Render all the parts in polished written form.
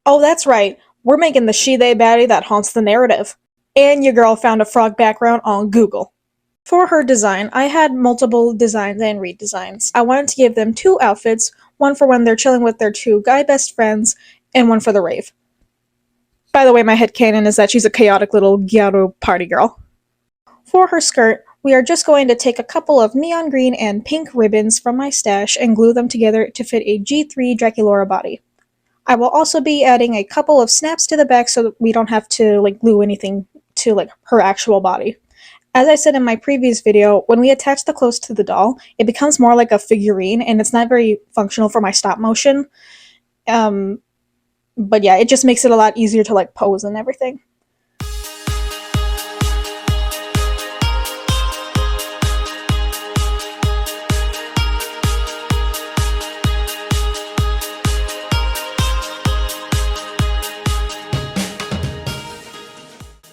Oh, that's right. We're making the she-they baddie that haunts the narrative. And your girl found a frog background on Google. For her design, I had multiple designs and redesigns. I wanted to give them two outfits, one for when they're chilling with their two guy best friends, and one for the rave. By the way, my headcanon is that she's a chaotic little gyaru party girl. For her skirt, we are just going to take a couple of neon green and pink ribbons from my stash and glue them together to fit a G3 Draculaura body. I will also be adding a couple of snaps to the back so that we don't have to glue anything to her actual body. As I said in my previous video, when we attach the clothes to the doll, it becomes more like a figurine and it's not very functional for my stop motion. But yeah, it just makes it a lot easier to pose and everything.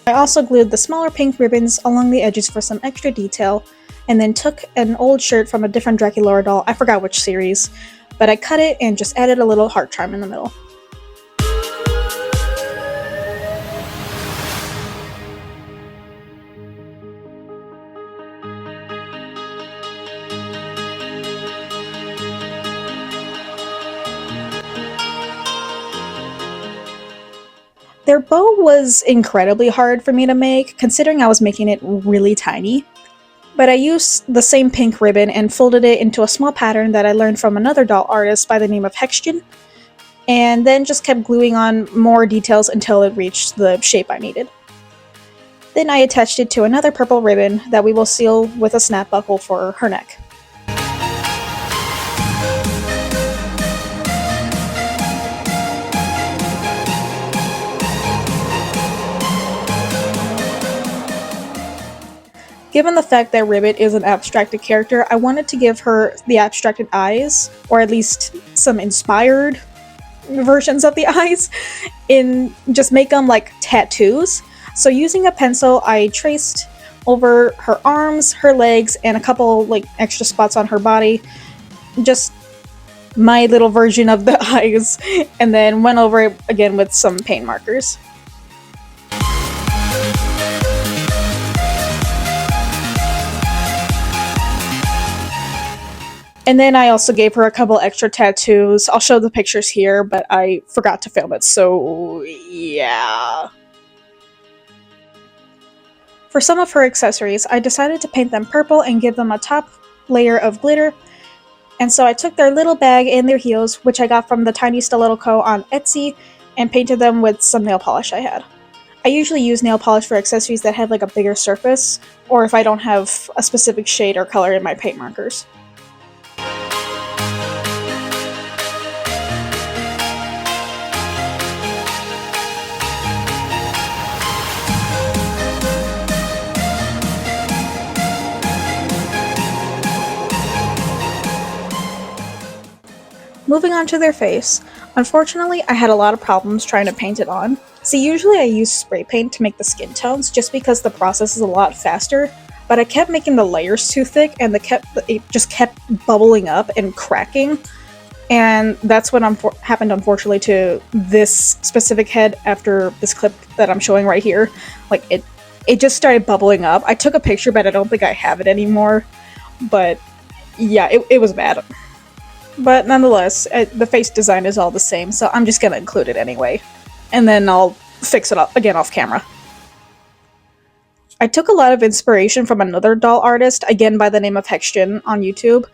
I also glued the smaller pink ribbons along the edges for some extra detail, and then took an old shirt from a different Draculaura doll, I forgot which series, but I cut it and just added a little heart charm in the middle. Their bow was incredibly hard for me to make, considering I was making it really tiny. But I used the same pink ribbon and folded it into a small pattern that I learned from another doll artist by the name of Hexgen, and then just kept gluing on more details until it reached the shape I needed. Then I attached it to another purple ribbon that we will seal with a snap buckle for her neck. Given the fact that Ribbit is an abstracted character, I wanted to give her the abstracted eyes, or at least some inspired versions of the eyes, and just make them like tattoos. So using a pencil, I traced over her arms, her legs, and a couple extra spots on her body, just my little version of the eyes, and then went over it again with some paint markers. And then I also gave her a couple extra tattoos. I'll show the pictures here, but I forgot to film it, so yeah. For some of her accessories, I decided to paint them purple and give them a top layer of glitter. And so I took their little bag and their heels, which I got from the Tiny Stiletto Co. on Etsy, and painted them with some nail polish I had. I usually use nail polish for accessories that have a bigger surface, or if I don't have a specific shade or color in my paint markers. Moving on to their face, unfortunately I had a lot of problems trying to paint it on. See, usually I use spray paint to make the skin tones just because the process is a lot faster, but I kept making the layers too thick and it just kept bubbling up and cracking. And that's what happened unfortunately to this specific head after this clip that I'm showing right here. It just started bubbling up. I took a picture, but I don't think I have it anymore. But yeah, it was bad. But nonetheless, the face design is all the same, so I'm just gonna include it anyway. And then I'll fix it up again off camera. I took a lot of inspiration from another doll artist, again by the name of Hexgen on YouTube.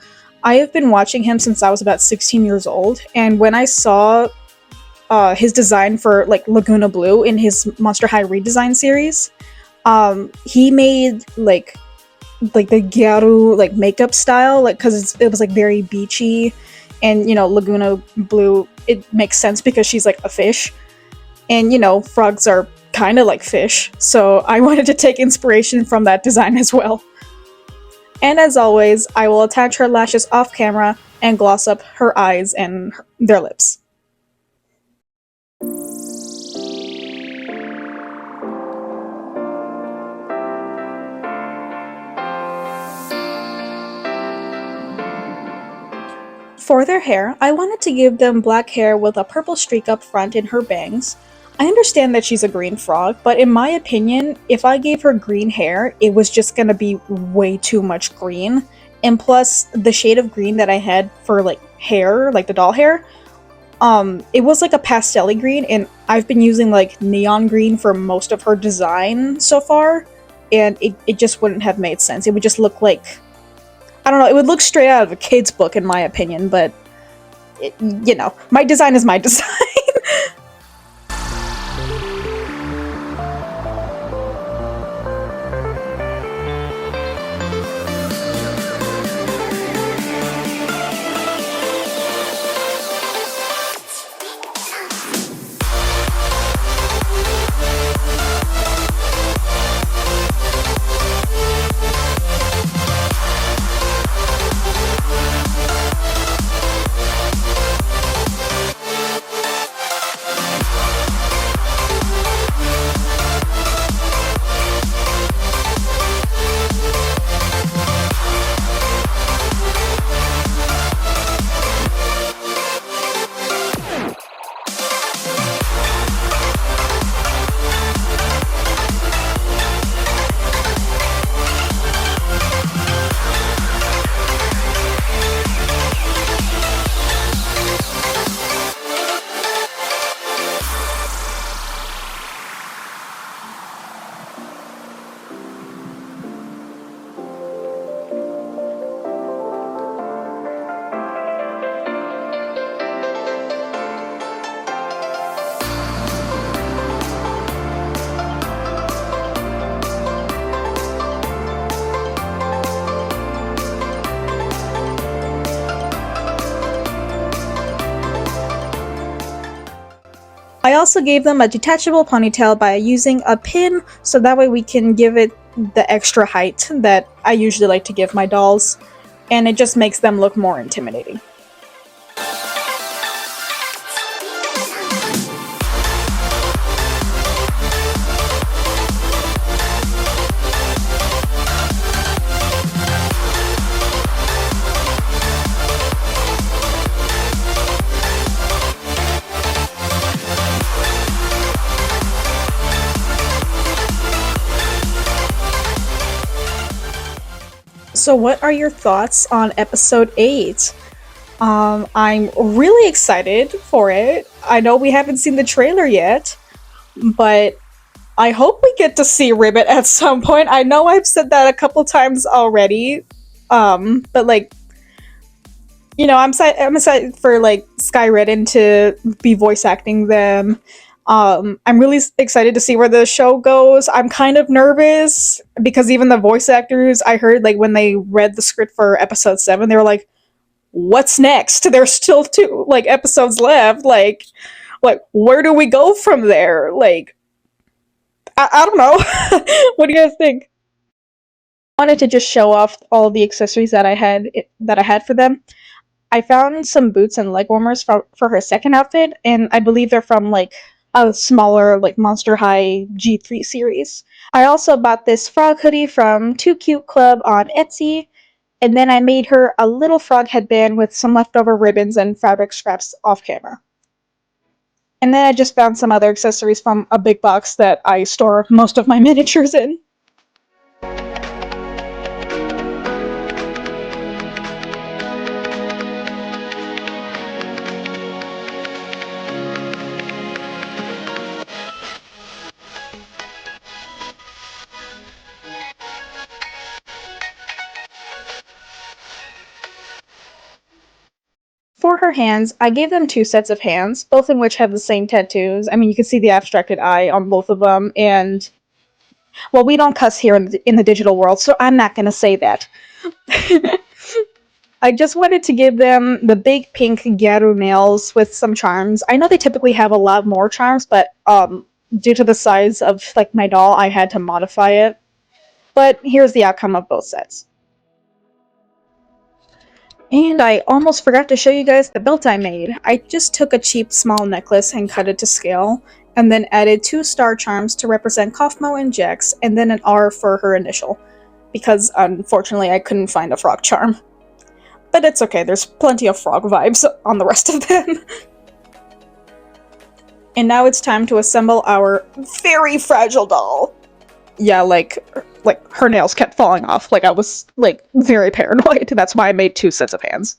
I have been watching him since I was about 16 years old, and when I saw his design for Laguna Blue in his Monster High redesign series, he made the gyaru makeup style, because it was very beachy, and Laguna Blue, it makes sense because she's a fish, and frogs are kind of like fish, so I wanted to take inspiration from that design as well. And as always, I will attach her lashes off camera and gloss up her eyes and their lips. For their hair, I wanted to give them black hair with a purple streak up front in her bangs. I understand that she's a green frog, but in my opinion, if I gave her green hair, it was just gonna be way too much green. And plus, the shade of green that I had for like hair, like the doll hair, it was like a pastel-y green, and I've been using like neon green for most of her design so far, and it just wouldn't have made sense. It would just look like, I don't know, it would look straight out of a kid's book in my opinion, but you know, my design is my design. I also gave them a detachable ponytail by using a pin, so that way we can give it the extra height that I usually like to give my dolls, and it just makes them look more intimidating. So what are your thoughts on episode 8? I'm really excited for it. I know we haven't seen the trailer yet, but I hope we get to see Ribbit at some point. I know I've said that a couple times already, but like, you know, I'm excited for like Sky Redden to be voice acting them. I'm really excited to see where the show goes. I'm kind of nervous because even the voice actors, I heard like when they read the script for episode 7, they were like, what's next? There's still 2 like episodes left. Like where do we go from there? Like, I don't know. What do you guys think? I wanted to just show off all the accessories that I had for them. I found some boots and leg warmers for her second outfit, and I believe they're from like a smaller like Monster High G3 series. I also bought this frog hoodie from Too Cute Club on Etsy, and then I made her a little frog headband with some leftover ribbons and fabric scraps off camera. And then I just found some other accessories from a big box that I store most of my miniatures in. For her hands, I gave them 2 sets of hands, both in which have the same tattoos. I mean, you can see the abstracted eye on both of them, and well, we don't cuss here in the digital world, so I'm not gonna say that. I just wanted to give them the big pink Gyaru nails with some charms. I know they typically have a lot more charms, but due to the size of like my doll, I had to modify it. But here's the outcome of both sets. And I almost forgot to show you guys the belt I made. I just took a cheap small necklace and cut it to scale, and then added 2 star charms to represent Kaufmo and Jax, and then an R for her initial, because unfortunately I couldn't find a frog charm. but it's okay, there's plenty of frog vibes on the rest of them. And now it's time to assemble our very fragile doll. Yeah, like her nails kept falling off. Like, I was, like, very paranoid. That's why I made 2 sets of hands.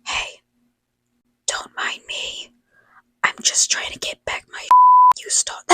Hey, don't mind me. I'm just trying to get back my you start